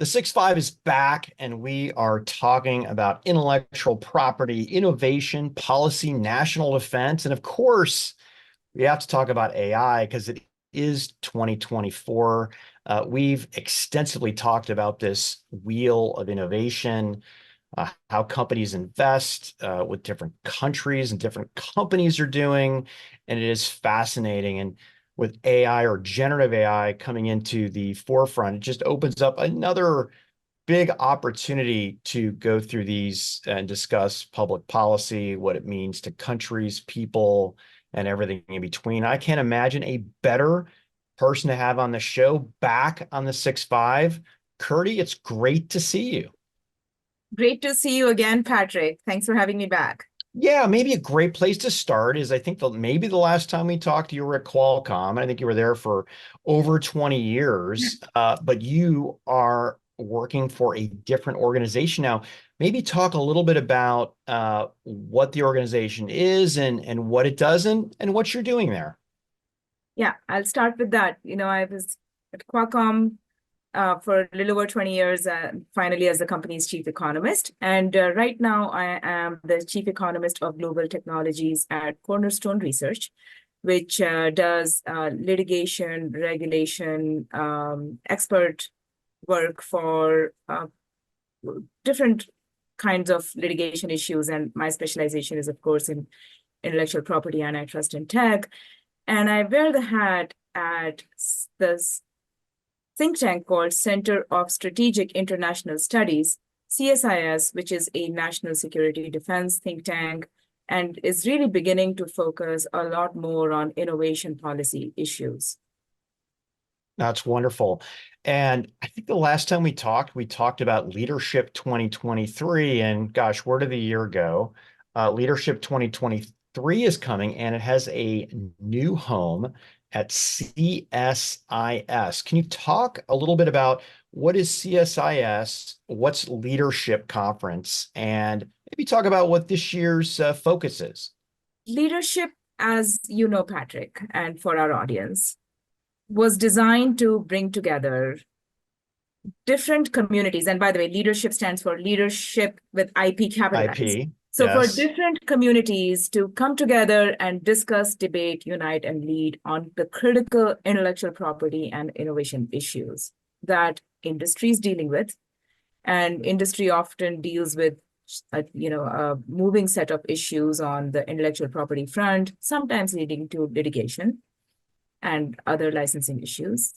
6-5 is back, and we are talking about intellectual property, innovation, policy, national defense, and of course, we have to talk about AI because it is 2024. We've extensively talked about this wheel of innovation, how companies invest, what different countries and different companies are doing, and it is fascinating. And with AI or generative AI coming into the forefront, it just opens up another big opportunity to go through these and discuss public policy, what it means to countries, people, and everything in between. I can't imagine a better person to have on the show back on the 6-5. Kirti, it's great to see you. Great to see you again, Patrick. Thanks for having me back. Yeah, maybe a great place to start is I think maybe the last time we talked, you were at Qualcomm. I think you were there for over 20 years, but you are working for a different organization now. Maybe talk a little bit about what the organization is and what it does and what you're doing there. Yeah, I'll start with that. I was at Qualcomm for a little over 20 years, finally as the company's chief economist. And right now, I am the chief economist of global technologies at Cornerstone Research, which does litigation, regulation, expert work for different kinds of litigation issues. And my specialization is, of course, in intellectual property, antitrust, and tech. And I wear the hat at this think tank called Center of Strategic International Studies, CSIS, which is a national security defense think tank, and is really beginning to focus a lot more on innovation policy issues. That's wonderful. And I think the last time we talked about LeadershIP 2023, and gosh, where did the year go? LeadershIP 2023 is coming, and it has a new home at CSIS. Can you talk a little bit about what is CSIS, what's LeadershIP Conference, and maybe talk about what this year's focus is? LeadershIP, as you know, Patrick, and for our audience, was designed to bring together different communities. And by the way, LeadershIP stands for leadership with IP capitalized. IP, So for yes. different communities to come together and discuss, debate, unite, and lead on the critical intellectual property and innovation issues that industry is dealing with. And industry often deals with a moving set of issues on the intellectual property front, sometimes leading to litigation and other licensing issues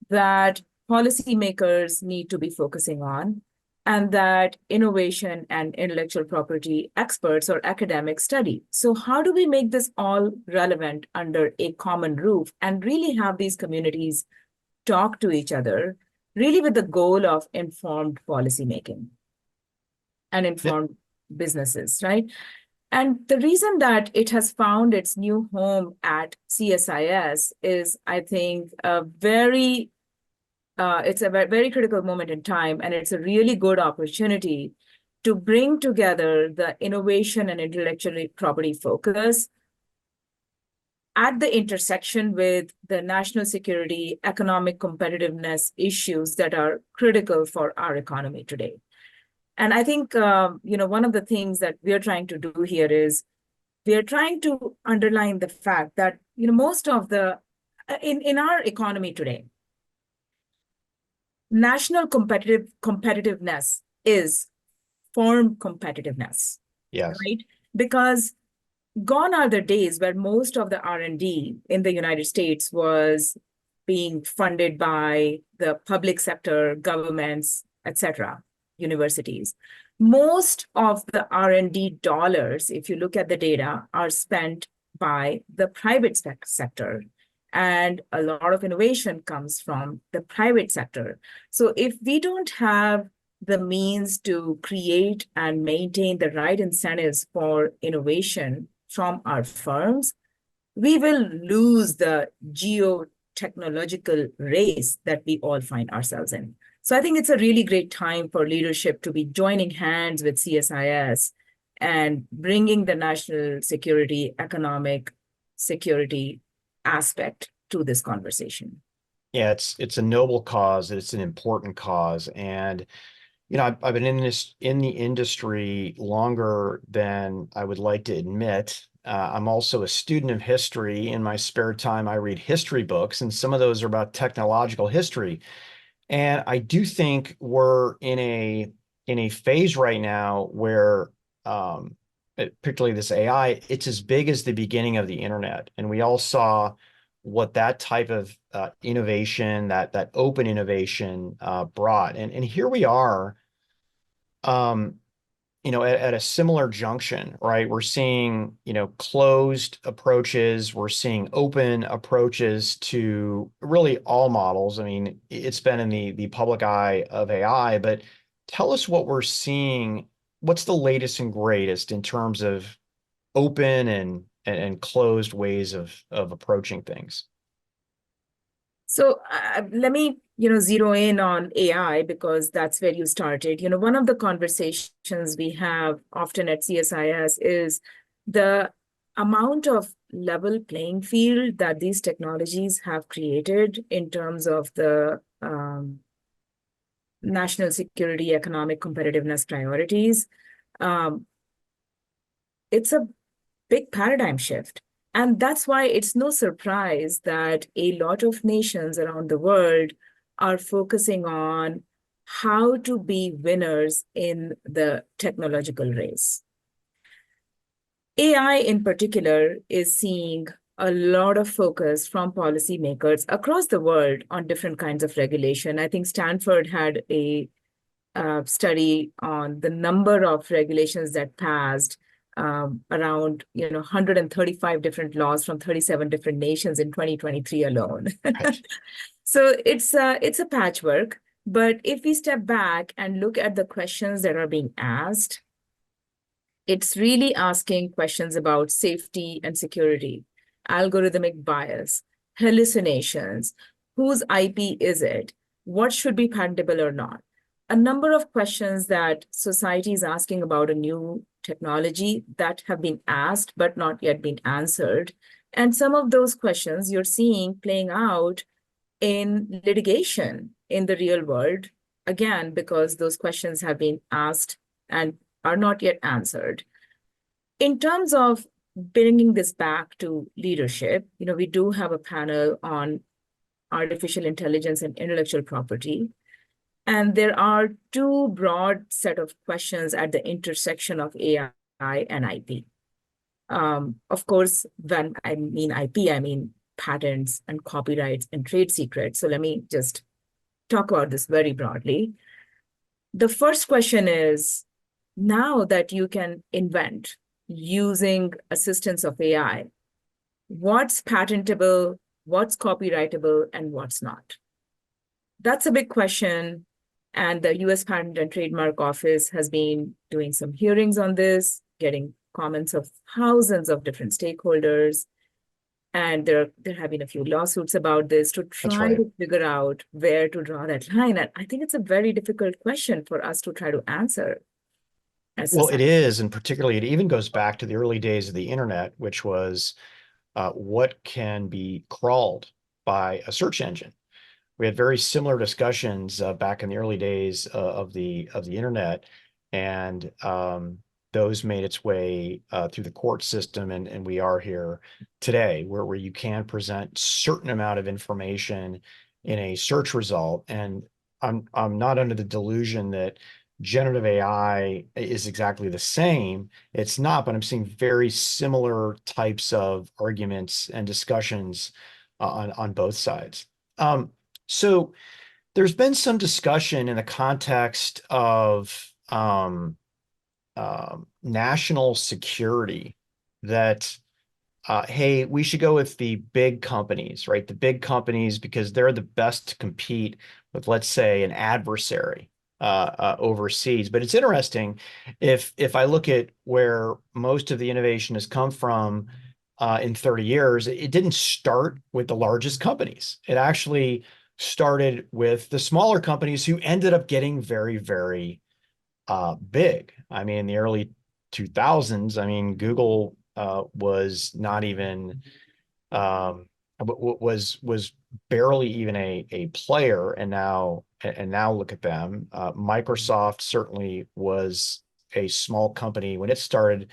that policymakers need to be focusing on, and that innovation and intellectual property experts or academics study. So how do we make this all relevant under a common roof and really have these communities talk to each other, really with the goal of informed policymaking and informed businesses, right? And the reason that it has found its new home at CSIS is, I think, it's a very critical moment in time, and it's a really good opportunity to bring together the innovation and intellectual property focus at the intersection with the national security, economic competitiveness issues that are critical for our economy today. And I think, one of the things that we're trying to do here is we're trying to underline the fact that, most of in our economy today, national competitiveness is firm competitiveness. Yes. Right? Because gone are the days where most of the R&D in the United States was being funded by the public sector, governments, etc., universities. Most of the R&D dollars, if you look at the data, are spent by the private sector. And a lot of innovation comes from the private sector. So if we don't have the means to create and maintain the right incentives for innovation from our firms, we will lose the geotechnological race that we all find ourselves in. So I think it's a really great time for LeadershIP to be joining hands with CSIS and bringing the national security, economic security aspect to this conversation. Yeah, it's a noble cause. It's an important cause, and I've been in the industry longer than I would like to admit. I'm also a student of history. In my spare time, I read history books, and some of those are about technological history. And I do think we're in a phase right now where, particularly this AI, it's as big as the beginning of the internet, and we all saw what that type of innovation, that open innovation, brought. And here we are, um, at a similar junction, right? We're seeing, closed approaches. We're seeing open approaches to really all models. I mean, it's been in the public eye of AI, but tell us what we're seeing. What's the latest and greatest in terms of open and closed ways of approaching things? So let me, zero in on AI because that's where you started. One of the conversations we have often at CSIS is the amount of level playing field that these technologies have created in terms of the national security, economic competitiveness priorities. Um, it's a big paradigm shift. And that's why it's no surprise that a lot of nations around the world are focusing on how to be winners in the technological race. AI in particular is seeing a lot of focus from policymakers across the world on different kinds of regulation. I think Stanford had a study on the number of regulations that passed around 135 different laws from 37 different nations in 2023 alone. Right. So it's a patchwork. But if we step back and look at the questions that are being asked, it's really asking questions about safety and security, algorithmic bias, hallucinations, whose IP is it, what should be patentable or not. A number of questions that society is asking about a new technology that have been asked but not yet been answered. And some of those questions you're seeing playing out in litigation in the real world, again, because those questions have been asked and are not yet answered. In terms of bringing this back to leadership, we do have a panel on artificial intelligence and intellectual property. And there are two broad set of questions at the intersection of AI and IP. Of course, when I mean IP, I mean patents and copyrights and trade secrets. So let me just talk about this very broadly. The first question is, now that you can invent using assistance of AI, what's patentable, what's copyrightable, and what's not? That's a big question. And the US Patent and Trademark Office has been doing some hearings on this, getting comments of thousands of different stakeholders. And there have been a few lawsuits about this to That's try right. to figure out where to draw that line. And I think it's a very difficult question for us to try to answer as Well, it society. is, and particularly it even goes back to the early days of the internet, which was what can be crawled by a search engine. We had very similar discussions back in the early days of the internet, and those made its way through the court system, and we are here today, where you can present certain amount of information in a search result. And I'm not under the delusion that generative AI is exactly the same. It's not, but I'm seeing very similar types of arguments and discussions on both sides. So there's been some discussion in the context of national security that, hey, we should go with the big companies, right? The big companies, because they're the best to compete with, let's say, an adversary overseas. But it's interesting if I look at where most of the innovation has come from in 30 years, it didn't start with the largest companies. It actually started with the smaller companies who ended up getting very, very big. I mean, in the early 2000s, I mean, Google was not even was barely even a player, and now look at them. Microsoft certainly was a small company when it started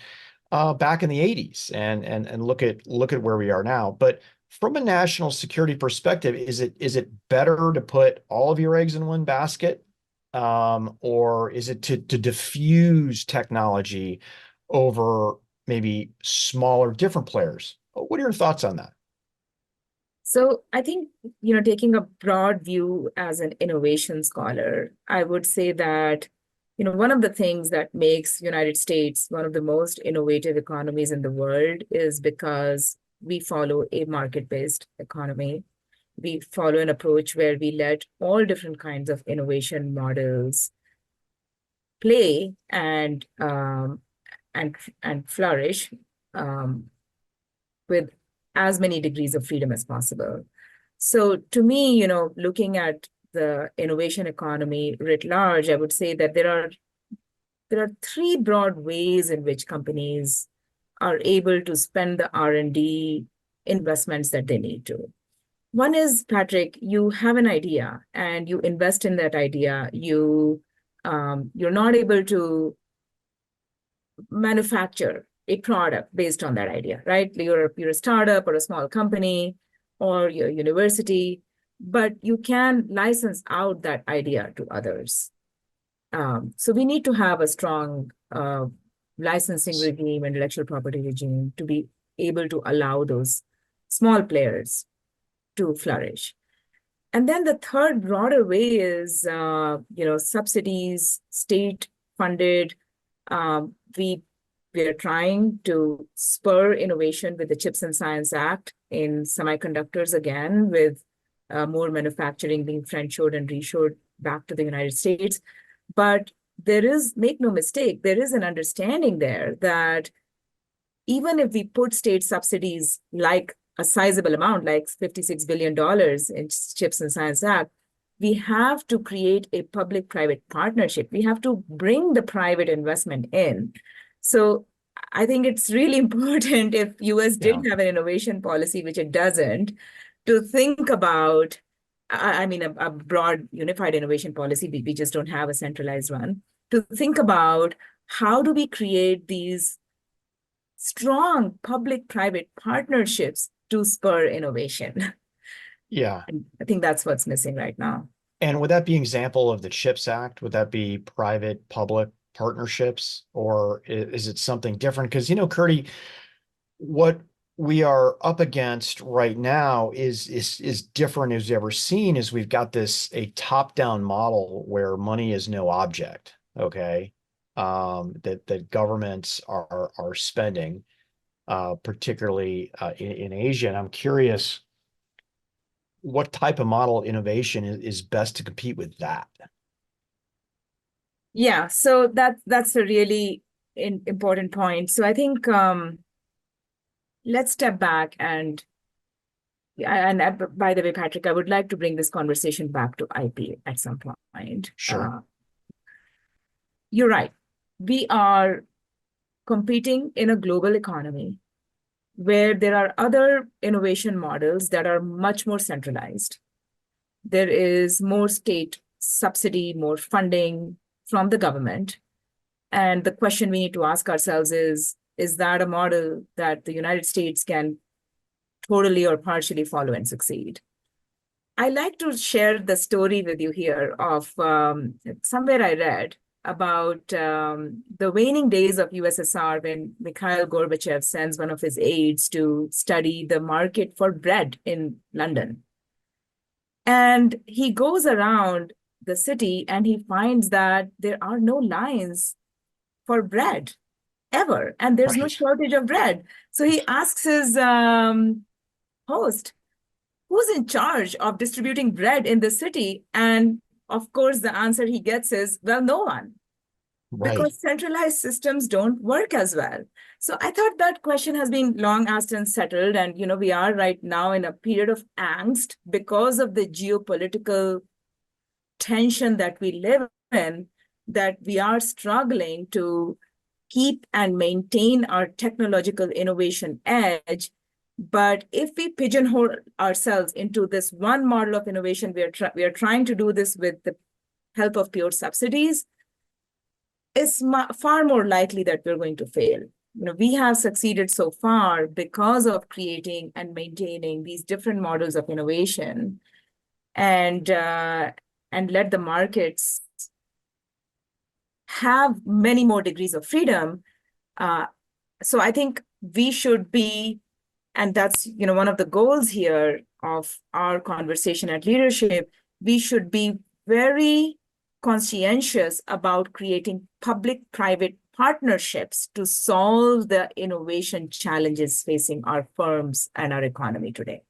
back in the 80s, and look at where we are now. But from a national security perspective, is it better to put all of your eggs in one basket, or is it to diffuse technology over maybe smaller, different players? What are your thoughts on that? So I think, taking a broad view as an innovation scholar, I would say that, one of the things that makes United States one of the most innovative economies in the world is because we follow a market-based economy. We follow an approach where we let all different kinds of innovation models play and flourish with as many degrees of freedom as possible. So to me, looking at the innovation economy writ large, I would say that there are three broad ways in which companies are able to spend the R&D investments that they need to. One is, Patrick, you have an idea and you invest in that idea. You're not able to manufacture a product based on that idea, right? You're a startup or a small company or your university, but you can license out that idea to others. So we need to have a strong licensing regime and intellectual property regime to be able to allow those small players to flourish. And then the third broader way is, subsidies, state funded. We are trying to spur innovation with the Chips and Science Act in semiconductors again, with more manufacturing being friendshored and reshored back to the United States. But make no mistake, there is an understanding there that even if we put state subsidies like a sizable amount, like $56 billion in Chips and Science Act, we have to create a public-private partnership. We have to bring the private investment in. So I think it's really important, if US did have an innovation policy, which it doesn't, to think about, a broad unified innovation policy. We just don't have a centralized one. To think about how do we create these strong public-private partnerships to spur innovation. Yeah. And I think that's what's missing right now. And would that be an example of the CHIPS Act? Would that be private-public partnerships, or is it something different? Because, Kirti, what we are up against right now is different as you've ever seen. Is we've got a top-down model where money is no object, okay? That governments are spending, particularly in Asia. And I'm curious, what type of model innovation is best to compete with that? Yeah, so that's a really important point. So I think let's step back and by the way, Patrick, I would like to bring this conversation back to IP at some point. Sure. You're right. We are competing in a global economy where there are other innovation models that are much more centralized. There is more state subsidy, more funding from the government. And the question we need to ask ourselves is that a model that the United States can totally or partially follow and succeed? I like to share the story with you here of somewhere I read about the waning days of USSR, when Mikhail Gorbachev sends one of his aides to study the market for bread in London. And he goes around the city and he finds that there are no lines for bread ever, and there's no shortage of bread. So he asks his host, who's in charge of distributing bread in the city? And of course, the answer he gets is, well, no one. Right. Because centralized systems don't work as well. So I thought that question has been long asked and settled. And, we are right now in a period of angst because of the geopolitical tension that we live in, that we are struggling to keep and maintain our technological innovation edge But if we pigeonhole ourselves into this one model of innovation, we are trying to do this with the help of pure subsidies, it's far more likely that we're going to fail. We have succeeded so far because of creating and maintaining these different models of innovation, and let the markets have many more degrees of freedom. So I think we should be, and that's one of the goals here of our conversation at Leadership, we should be very conscientious about creating public-private partnerships to solve the innovation challenges facing our firms and our economy today.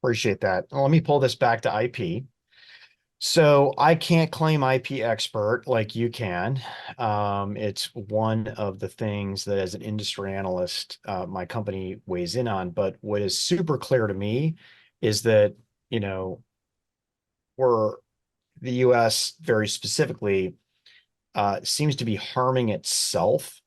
Appreciate that. Well, let me pull this back to IP. So I can't claim IP expert like you can. It's one of the things that as an industry analyst, my company weighs in on. But what is super clear to me is that, the US very specifically seems to be harming itself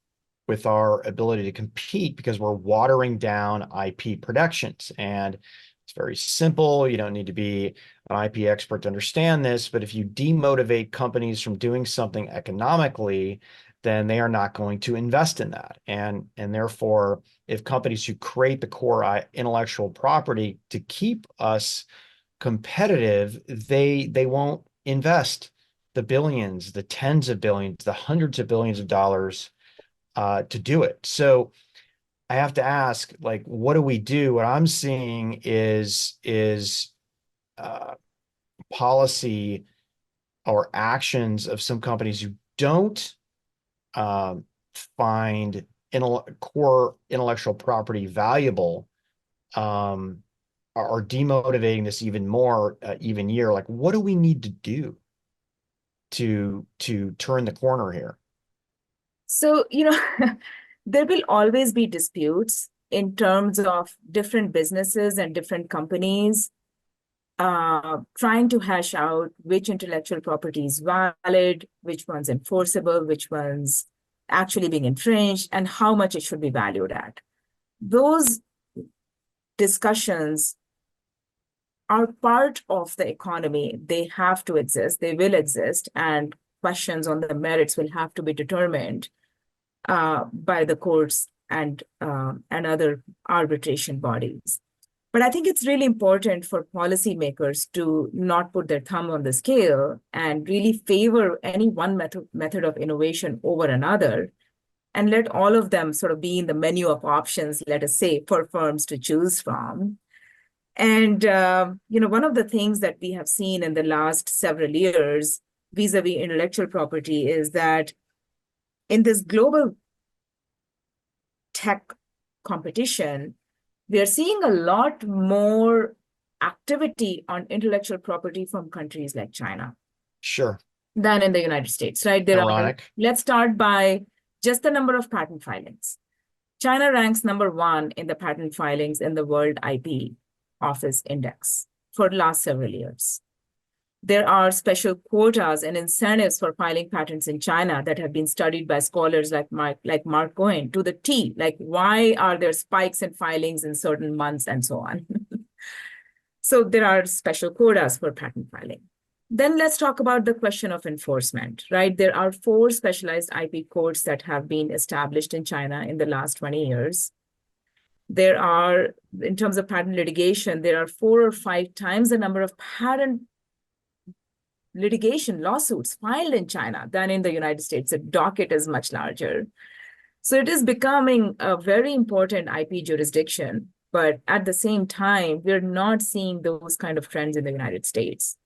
with our ability to compete because we're watering down IP protections. And it's very simple. You don't need to be an IP expert to understand this, but if you demotivate companies from doing something economically, then they are not going to invest in that. And therefore, if companies who create the core intellectual property to keep us competitive, they won't invest the billions, the tens of billions, the hundreds of billions of dollars to do it. So I have to ask, like, what do we do? What I'm seeing is policy or actions of some companies who don't find core intellectual property valuable are demotivating this even more, even year. Like, what do we need to do to turn the corner here? So, there will always be disputes in terms of different businesses and different companies trying to hash out which intellectual property is valid, which one's enforceable, which one's actually being infringed, and how much it should be valued at. Those discussions are part of the economy. They have to exist, they will exist, and questions on the merits will have to be determined by the courts and other arbitration bodies. But I think it's really important for policymakers to not put their thumb on the scale and really favor any one method of innovation over another, and let all of them sort of be in the menu of options, let us say, for firms to choose from. And one of the things that we have seen in the last several years vis-a-vis intellectual property is that in this global tech competition, we are seeing a lot more activity on intellectual property from countries like China. Sure. Than in the United States, right? Let's start by just the number of patent filings. China ranks number 1 in the patent filings in the World IP Office Index for the last several years. There are special quotas and incentives for filing patents in China that have been studied by scholars like Mark Cohen to the T. Like, why are there spikes in filings in certain months and so on? So there are special quotas for patent filing. Then let's talk about the question of enforcement, right? There are 4 specialized IP courts that have been established in China in the last 20 years. There are, in terms of patent litigation, there are 4 or 5 times the number of patent litigation lawsuits filed in China than in the United States. The docket is much larger. So it is becoming a very important IP jurisdiction, but at the same time, we're not seeing those kind of trends in the United States.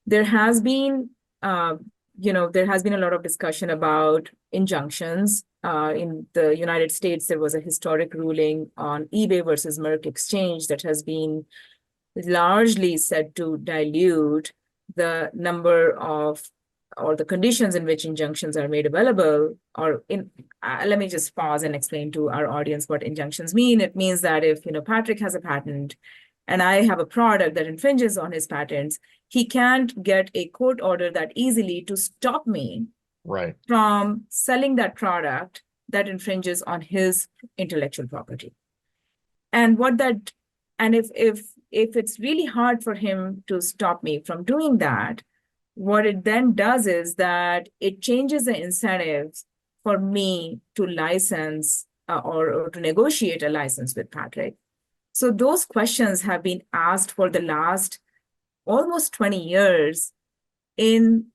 There has been, a lot of discussion about injunctions. In the United States, there was a historic ruling on eBay versus Merck exchange that has been largely said to dilute the number of or the conditions in which injunctions are made available. Let me just pause and explain to our audience what injunctions mean. It means that if Patrick has a patent and I have a product that infringes on his patents, he can't get a court order that easily to stop me from selling that product that infringes on his intellectual property. And if it's really hard for him to stop me from doing that, what it then does is that it changes the incentives for me to license or to negotiate a license with Patrick. So those questions have been asked for the last almost 20 years in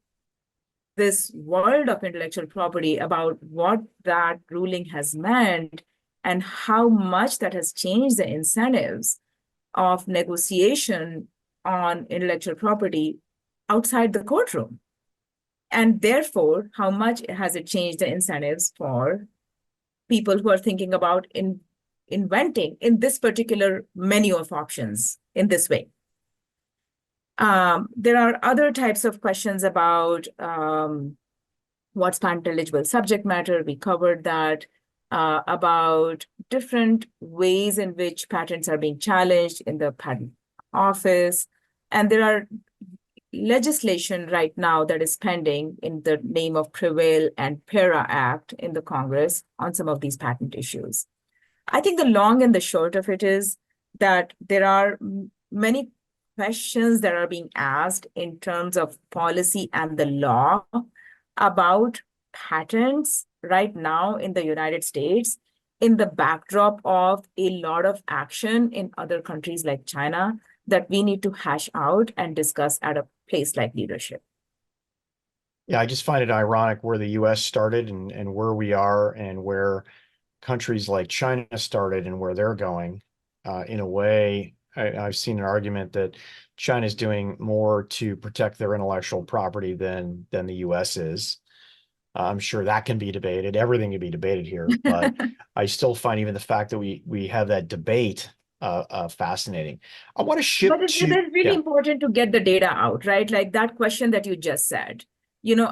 this world of intellectual property about what that ruling has meant and how much that has changed the incentives of negotiation on intellectual property outside the courtroom. And therefore, how much has it changed the incentives for people who are thinking about inventing in this particular menu of options in this way? There are other types of questions about what's patent eligible subject matter. We covered that, about different ways in which patents are being challenged in the patent office. And there are legislation right now that is pending in the name of Prevail and PARA Act in the Congress on some of these patent issues. I think the long and the short of it is that there are many questions that are being asked in terms of policy and the law about patents right now in the United States in the backdrop of a lot of action in other countries like China that we need to hash out and discuss at a place like LeadershIP. Yeah, I just find it ironic where the US started and where we are and where countries like China started and where they're going. In a way, I've seen an argument that China's doing more to protect their intellectual property than the US is. I'm sure that can be debated. Everything can be debated here, but I still find even the fact that we have that debate fascinating. I want to shift But it's to really important to get the data out, right? Like that question that you just said.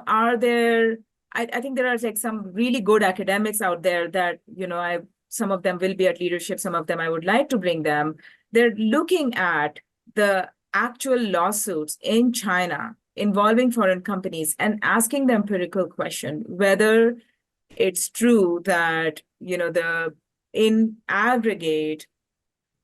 Are there, I think there are like some really good academics out there that, some of them will be at LeadershIP, some of them I would like to bring them. They're looking at the actual lawsuits in China involving foreign companies and asking the empirical question whether it's true that, in aggregate,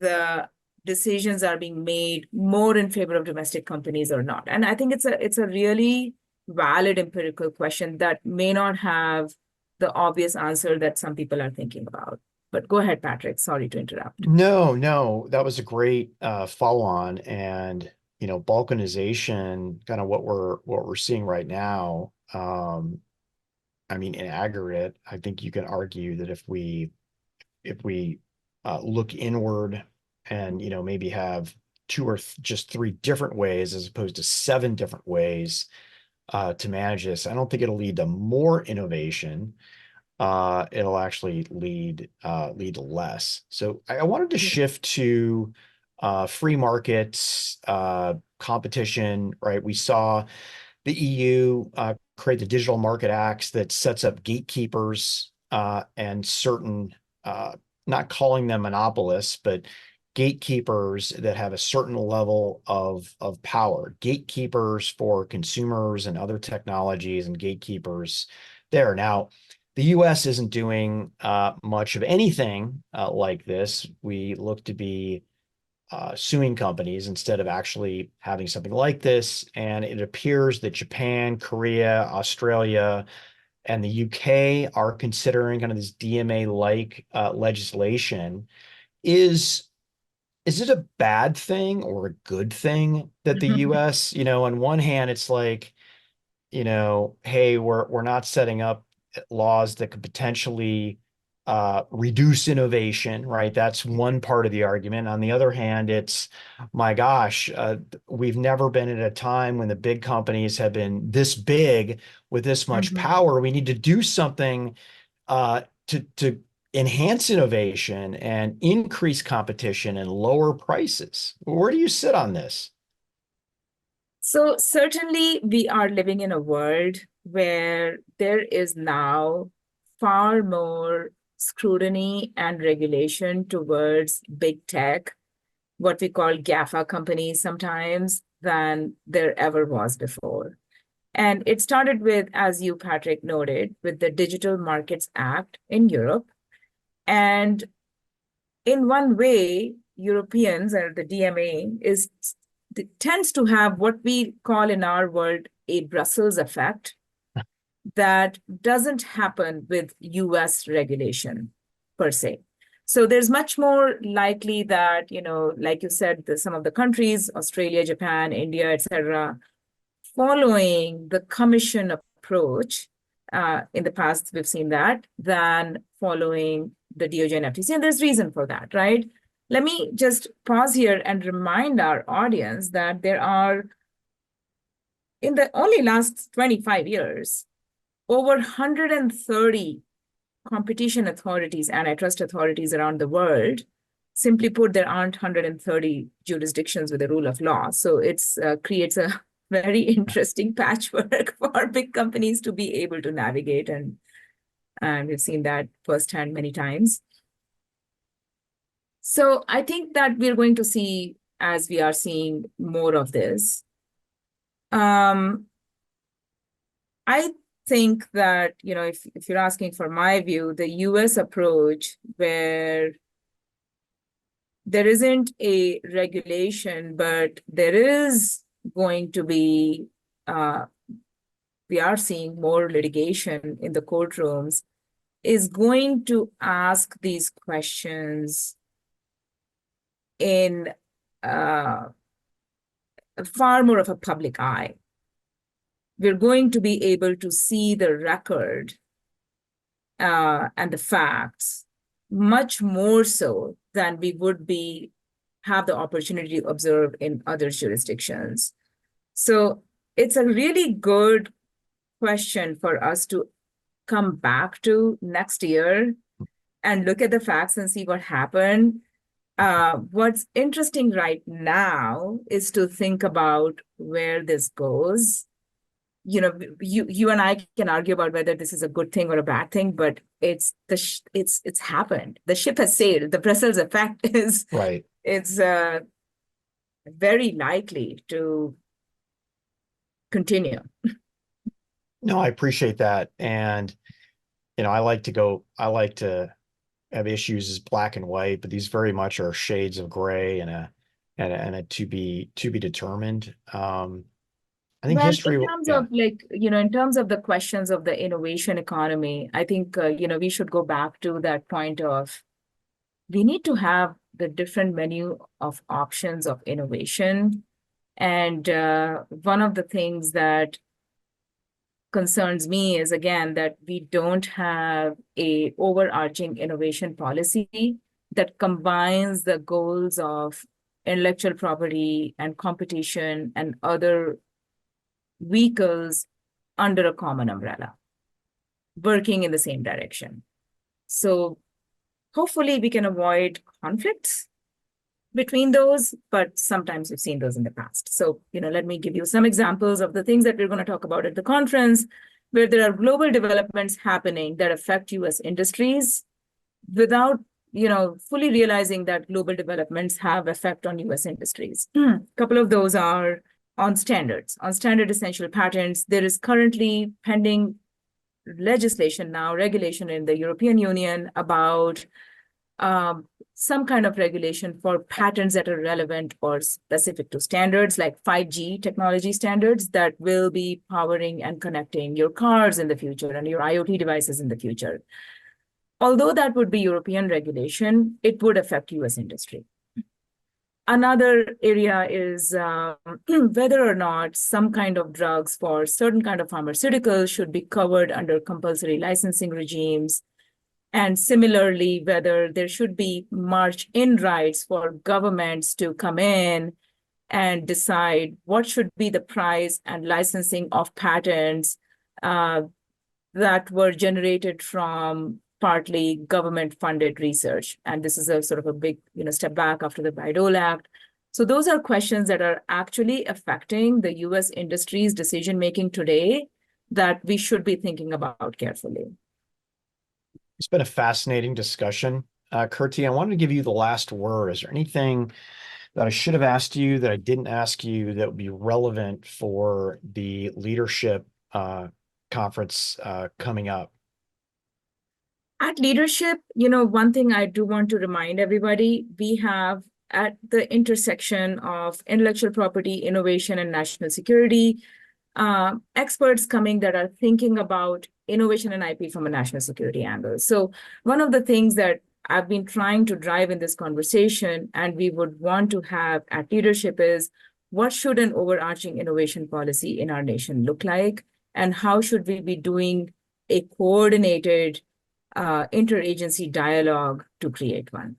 the decisions are being made more in favor of domestic companies or not. And I think it's a really valid empirical question that may not have the obvious answer that some people are thinking about. But go ahead, Patrick. Sorry to interrupt. No, that was a great follow on. And balkanization, kind of what we're seeing right now. I mean, in aggregate, I think you can argue that if we look inward and maybe have two or just three different ways as opposed to seven different ways to manage this, I don't think it'll lead to more innovation. It'll actually lead to less. So I wanted to shift to free markets, competition, right? We saw the EU create the Digital Market Acts that sets up gatekeepers and certain, not calling them monopolists, but gatekeepers that have a certain level of power, gatekeepers for consumers and other technologies and gatekeepers there. Now, the US isn't doing much of anything like this. We look to be suing companies instead of actually having something like this. And it appears that Japan, Korea, Australia, and the UK are considering kind of this DMA-like legislation. Is it a bad thing or a good thing that the US, on one hand, it's like, hey, we're not setting up laws that could potentially reduce innovation, right? That's one part of the argument. On the other hand, it's, my gosh, we've never been at a time when the big companies have been this big with this much power. We need to do something to enhance innovation and increase competition and lower prices. Where do you sit on this? So certainly we are living in a world where there is now far more scrutiny and regulation towards big tech, what we call GAFA companies sometimes, than there ever was before. And it started with, as you, Patrick, noted, with the Digital Markets Act in Europe. And in one way, Europeans or the DMA tends to have what we call in our world a Brussels effect that doesn't happen with US regulation per se. So there's much more likely that, like you said, some of the countries, Australia, Japan, India, etc., following the commission approach, in the past, we've seen that, than following the DOJ and FTC. And there's reason for that, right? Let me just pause here and remind our audience that there are, in the only last 25 years, over 130 competition authorities, antitrust authorities around the world. Simply put, there aren't 130 jurisdictions with the rule of law. So it creates a very interesting patchwork for big companies to be able to navigate. And we've seen that firsthand many times. So I think that we're going to see, as we are seeing more of this, I think that, if you're asking for my view, the US approach where there isn't a regulation, but there is going to be, we are seeing more litigation in the courtrooms, is going to ask these questions in far more of a public eye. We're going to be able to see the record and the facts much more so than we would have the opportunity to observe in other jurisdictions. So it's a really good question for us to come back to next year and look at the facts and see what happened. What's interesting right now is to think about where this goes. You and I can argue about whether this is a good thing or a bad thing, but it's happened. The ship has sailed. The Brussels effect is right. It's very likely to continue. No, I appreciate that. And, I like to have issues as black and white, but these very much are shades of gray and a to be determined. I think Well, history, in terms yeah. of in terms of the questions of the innovation economy, I think, we should go back to that point of we need to have the different menu of options of innovation. And one of the things that concerns me is, again, that we don't have a overarching innovation policy that combines the goals of intellectual property and competition and other vehicles under a common umbrella, working in the same direction. So hopefully we can avoid conflicts between those, but sometimes we've seen those in the past. So, let me give you some examples of the things that we're going to talk about at the conference, where there are global developments happening that affect US industries without, fully realizing that global developments have effect on US industries. A couple of those are on standard essential patents. There is currently pending legislation now, regulation in the European Union about some kind of regulation for patents that are relevant or specific to standards like 5G technology standards that will be powering and connecting your cars in the future and your IoT devices in the future. Although that would be European regulation, it would affect US industry. Another area is whether or not some kind of drugs for certain kind of pharmaceuticals should be covered under compulsory licensing regimes. And similarly, whether there should be march-in rights for governments to come in and decide what should be the price and licensing of patents that were generated from partly government-funded research. And this is a sort of a big step back after the Bayh-Dole Act. So those are questions that are actually affecting the US industry's decision-making today that we should be thinking about carefully. It's been a fascinating discussion. Kirti, I wanted to give you the last word. Is there anything that I should have asked you that I didn't ask you that would be relevant for the leadership conference coming up? At leadership, one thing I do want to remind everybody, we have at the intersection of intellectual property, innovation, and national security, experts coming that are thinking about innovation and IP from a national security angle. So one of the things that I've been trying to drive in this conversation, and we would want to have at leadership, is what should an overarching innovation policy in our nation look like? And how should we be doing a coordinated interagency dialogue to create one?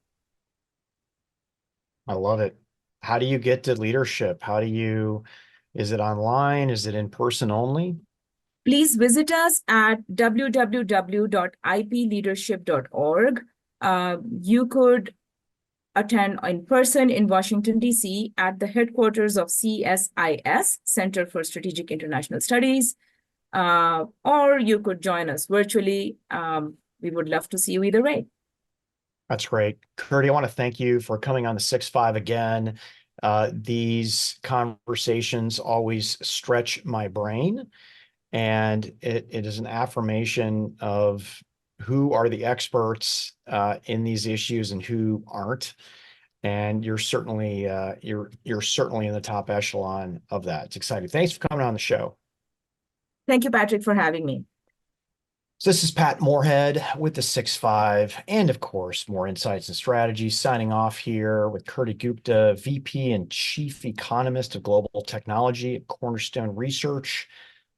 I love it. How do you get to leadership? Is it online? Is it in person only? Please visit us at www.ipleadership.org. You could attend in person in Washington, D.C. at the headquarters of CSIS, Center for Strategic International Studies, or you could join us virtually. We would love to see you either way. That's great. Kirti, I want to thank you for coming on the 6-5 again. These conversations always stretch my brain, and it is an affirmation of who are the experts in these issues and who aren't. And you're certainly you're certainly in the top echelon of that. It's exciting. Thanks for coming on the show. Thank you, Patrick, for having me. So this is Pat Moorhead with the 6-5, and of course, more insights and strategies. Signing off here with Kirti Gupta, VP and Chief Economist of Global Technology at Cornerstone Research.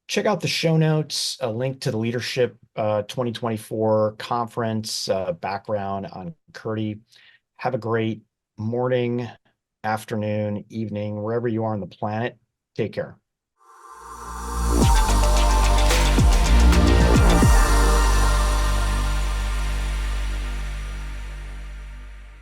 Check out the show notes, a link to the LeadershIP 2024 conference, background on Kirti. Have a great morning, afternoon, evening, wherever you are on the planet. Take care.